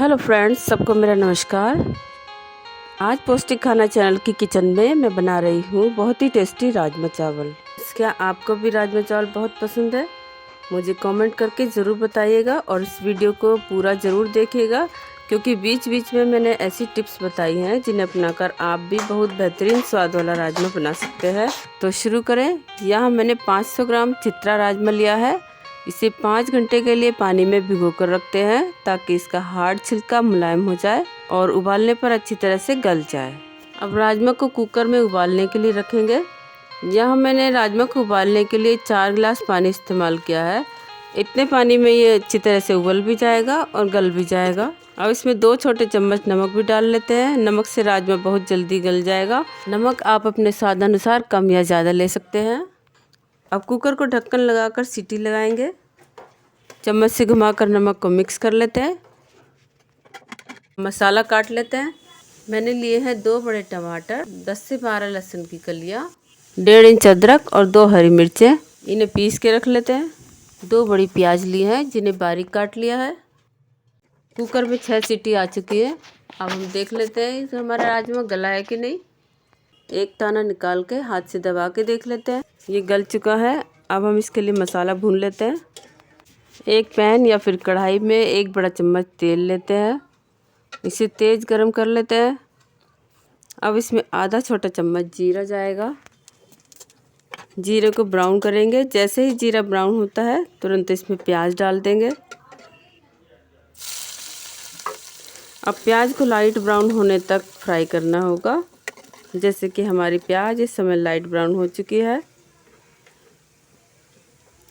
Hello friends, सबको मेरा नमस्कार। आज पौष्टिक खाना चैनल की किचन में मैं बना रही हूँ बहुत ही टेस्टी राजमा चावल। क्या आपको भी राजमा चावल बहुत पसंद है? मुझे कमेंट करके ज़रूर बताइएगा और इस वीडियो को पूरा ज़रूर देखिएगा, क्योंकि बीच बीच में मैंने ऐसी टिप्स बताई हैं जिन्हें अपनाकर आप भी बहुत बेहतरीन स्वाद वाला राजमा बना सकते हैं। तो शुरू करें। यहाँ मैंने 500 ग्राम चित्रा राजमा लिया है। इसे 5 घंटे के लिए पानी में भिगो कर रखते हैं ताकि इसका हार्ड छिलका मुलायम हो जाए और उबालने पर अच्छी तरह से गल जाए। अब राजमा को कुकर में उबालने के लिए रखेंगे। यहाँ मैंने राजमा को उबालने के लिए 4 गिलास पानी इस्तेमाल किया है। इतने पानी में ये अच्छी तरह से उबल भी जाएगा और गल भी जाएगा। अब इसमें 2 छोटे चम्मच नमक भी डाल लेते हैं। नमक से राजमा बहुत जल्दी गल जाएगा। नमक आप अपने स्वाद अनुसार कम या ज़्यादा ले सकते हैं। अब कुकर को ढक्कन लगाकर सीटी लगाएंगे। चम्मच से घुमाकर नमक को मिक्स कर लेते हैं। मसाला काट लेते हैं। मैंने लिए हैं 2 बड़े टमाटर, 10 से 12 लहसुन की कलियां, 1.5 इंच अदरक और 2 हरी मिर्चें। इन्हें पीस के रख लेते हैं। 2 बड़ी प्याज ली हैं जिन्हें बारीक काट लिया है। कुकर में 6 सीटी आ चुकी है। अब हम देख लेते हैं कि हमारा राजमा गला है कि नहीं। एक दाना निकाल के हाथ से दबा के देख लेते हैं। ये गल चुका है। अब हम इसके लिए मसाला भून लेते हैं। एक पैन या फिर कढ़ाई में 1 बड़ा चम्मच तेल लेते हैं। इसे तेज़ गरम कर लेते हैं। अब इसमें आधा छोटा चम्मच जीरा जाएगा। जीरे को ब्राउन करेंगे। जैसे ही जीरा ब्राउन होता है तुरंत इसमें प्याज डाल देंगे। अब प्याज को लाइट ब्राउन होने तक फ्राई करना होगा। जैसे कि हमारी प्याज इस समय लाइट ब्राउन हो चुकी है।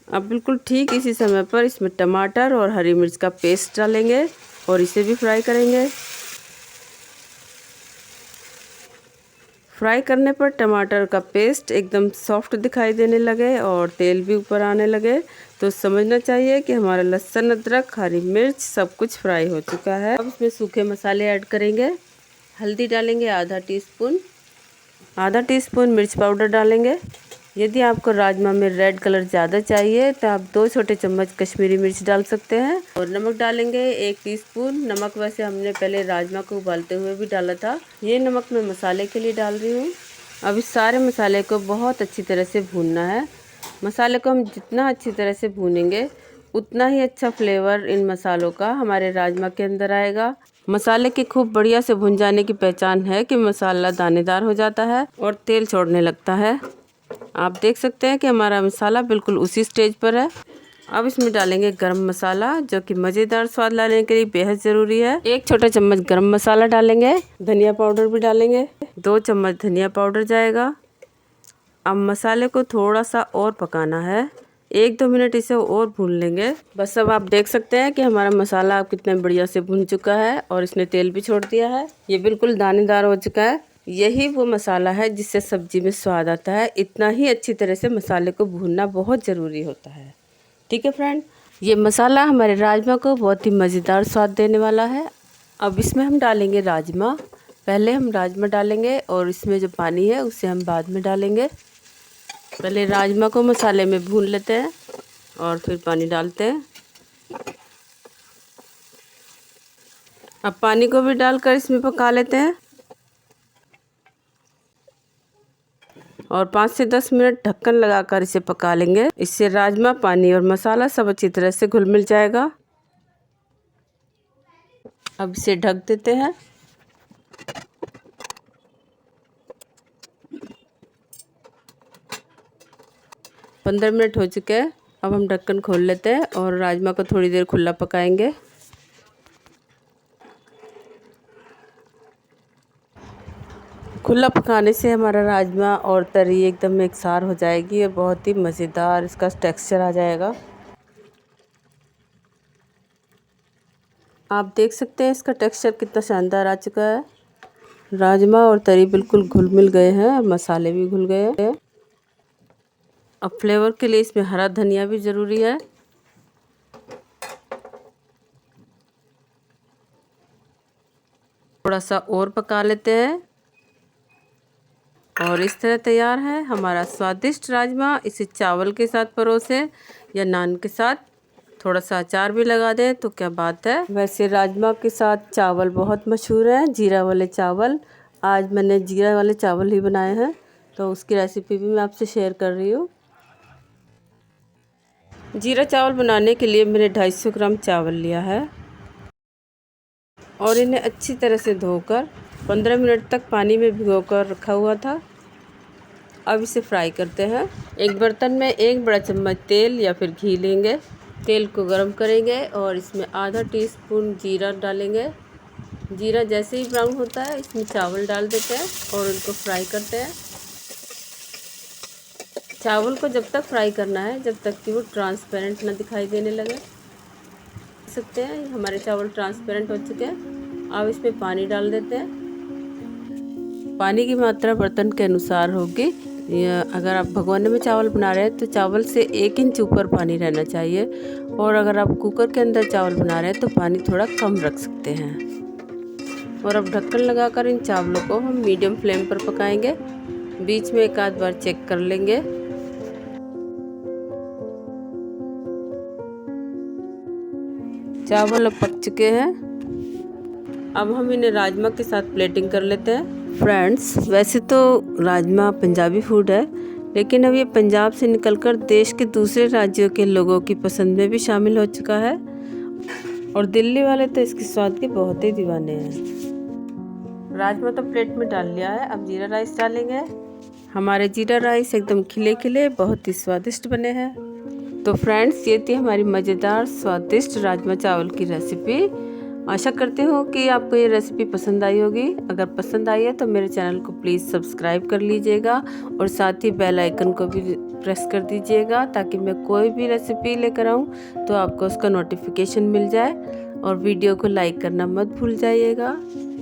अब बिल्कुल ठीक इसी समय पर इसमें टमाटर और हरी मिर्च का पेस्ट डालेंगे और इसे भी फ्राई करेंगे। फ्राई करने पर टमाटर का पेस्ट एकदम सॉफ्ट दिखाई देने लगे और तेल भी ऊपर आने लगे तो समझना चाहिए कि हमारा लहसुन, अदरक, हरी मिर्च सब कुछ फ्राई हो चुका है। अब इसमें सूखे मसाले ऐड करेंगे। हल्दी डालेंगे आधा टीस्पून मिर्च पाउडर डालेंगे। यदि आपको राजमा में रेड कलर ज़्यादा चाहिए तो आप 2 छोटे चम्मच कश्मीरी मिर्च डाल सकते हैं। और नमक डालेंगे 1 टीस्पून। नमक वैसे हमने पहले राजमा को उबालते हुए भी डाला था। ये नमक मैं मसाले के लिए डाल रही हूँ। अब इस सारे मसाले को बहुत अच्छी तरह से भूनना है। मसाले को हम जितना अच्छी तरह से भूनेंगे उतना ही अच्छा फ्लेवर इन मसालों का हमारे राजमा के अंदर आएगा। मसाले के खूब बढ़िया से भुन जाने की पहचान है कि मसाला दानेदार हो जाता है और तेल छोड़ने लगता है। आप देख सकते हैं कि हमारा मसाला बिल्कुल उसी स्टेज पर है। अब इसमें डालेंगे गरम मसाला, जो कि मज़ेदार स्वाद लाने के लिए बेहद ज़रूरी है। 1 छोटा चम्मच गरम मसाला डालेंगे। धनिया पाउडर भी डालेंगे। 2 चम्मच धनिया पाउडर जाएगा। अब मसाले को थोड़ा सा और पकाना है। 1-2 मिनट इसे और भून लेंगे। बस अब आप देख सकते हैं कि हमारा मसाला अब कितने बढ़िया से भुन चुका है और इसने तेल भी छोड़ दिया है। ये बिल्कुल दानेदार हो चुका है। यही वो मसाला है जिससे सब्जी में स्वाद आता है। इतना ही अच्छी तरह से मसाले को भूनना बहुत ज़रूरी होता है। ठीक है फ्रेंड, ये मसाला हमारे राजमा को बहुत ही मज़ेदार स्वाद देने वाला है। अब इसमें हम डालेंगे राजमा। पहले हम राजमा डालेंगे और इसमें जो पानी है उसे हम बाद में डालेंगे। पहले राजमा को मसाले में भून लेते हैं और फिर पानी डालते हैं। अब पानी को भी डालकर इसमें पका लेते हैं और 5 से 10 मिनट ढक्कन लगाकर इसे पका लेंगे। इससे राजमा, पानी और मसाला सब अच्छी तरह से घुल मिल जाएगा। अब इसे ढक देते हैं। पंद्रह मिनट हो चुके हैं। अब हम ढक्कन खोल लेते हैं और राजमा को थोड़ी देर खुला पकाएंगे। खुला पकाने से हमारा राजमा और तरी एकदम एकसार हो जाएगी और बहुत ही मज़ेदार इसका टेक्सचर आ जाएगा। आप देख सकते हैं इसका टेक्सचर कितना शानदार आ चुका है। राजमा और तरी बिल्कुल घुल मिल गए हैं, मसाले भी घुल गए हैं। अब फ्लेवर के लिए इसमें हरा धनिया भी ज़रूरी है। थोड़ा सा और पका लेते हैं और इस तरह तैयार है हमारा स्वादिष्ट राजमा। इसे चावल के साथ परोसें या नान के साथ। थोड़ा सा अचार भी लगा दें तो क्या बात है। वैसे राजमा के साथ चावल बहुत मशहूर हैं, जीरा वाले चावल। आज मैंने जीरा वाले चावल ही बनाए हैं, तो उसकी रेसिपी भी मैं आपसे शेयर कर रही हूँ। जीरा चावल बनाने के लिए मैंने 250 ग्राम चावल लिया है और इन्हें अच्छी तरह से धोकर 15 मिनट तक पानी में भिगोकर रखा हुआ था। अब इसे फ्राई करते हैं। एक बर्तन में 1 बड़ा चम्मच तेल या फिर घी लेंगे। तेल को गरम करेंगे और इसमें आधा टीस्पून जीरा डालेंगे। जीरा जैसे ही ब्राउन होता है इसमें चावल डाल देते हैं और उनको फ्राई करते हैं। चावल को जब तक फ्राई करना है जब तक कि वो ट्रांसपेरेंट ना दिखाई देने लगे। देख सकते हैं हमारे चावल ट्रांसपेरेंट हो चुके हैं। अब इसमें पानी डाल देते हैं। पानी की मात्रा बर्तन के अनुसार होगी। अगर आप भगोने में चावल बना रहे हैं तो चावल से 1 इंच ऊपर पानी रहना चाहिए, और अगर आप कुकर के अंदर चावल बना रहे हैं तो पानी थोड़ा कम रख सकते हैं। और अब ढक्कन लगाकर इन चावलों को हम मीडियम फ्लेम पर पकाएंगे। बीच में एक आध बार चेक कर लेंगे। चावल अब पक चुके हैं। अब हम इन्हें राजमा के साथ प्लेटिंग कर लेते हैं। फ्रेंड्स, वैसे तो राजमा पंजाबी फूड है, लेकिन अब ये पंजाब से निकलकर देश के दूसरे राज्यों के लोगों की पसंद में भी शामिल हो चुका है, और दिल्ली वाले तो इसके स्वाद के बहुत ही दीवाने हैं। राजमा तो प्लेट में डाल लिया है, अब जीरा राइस डालेंगे। हमारे जीरा राइस एकदम खिले खिले बहुत ही स्वादिष्ट बने हैं। तो फ्रेंड्स, ये थी हमारी मज़ेदार स्वादिष्ट राजमा चावल की रेसिपी। आशा करती हूँ कि आपको ये रेसिपी पसंद आई होगी। अगर पसंद आई है तो मेरे चैनल को प्लीज़ सब्सक्राइब कर लीजिएगा और साथ ही बेल आइकन को भी प्रेस कर दीजिएगा, ताकि मैं कोई भी रेसिपी लेकर आऊँ तो आपको उसका नोटिफिकेशन मिल जाए। और वीडियो को लाइक करना मत भूल जाइएगा।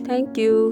Thank you.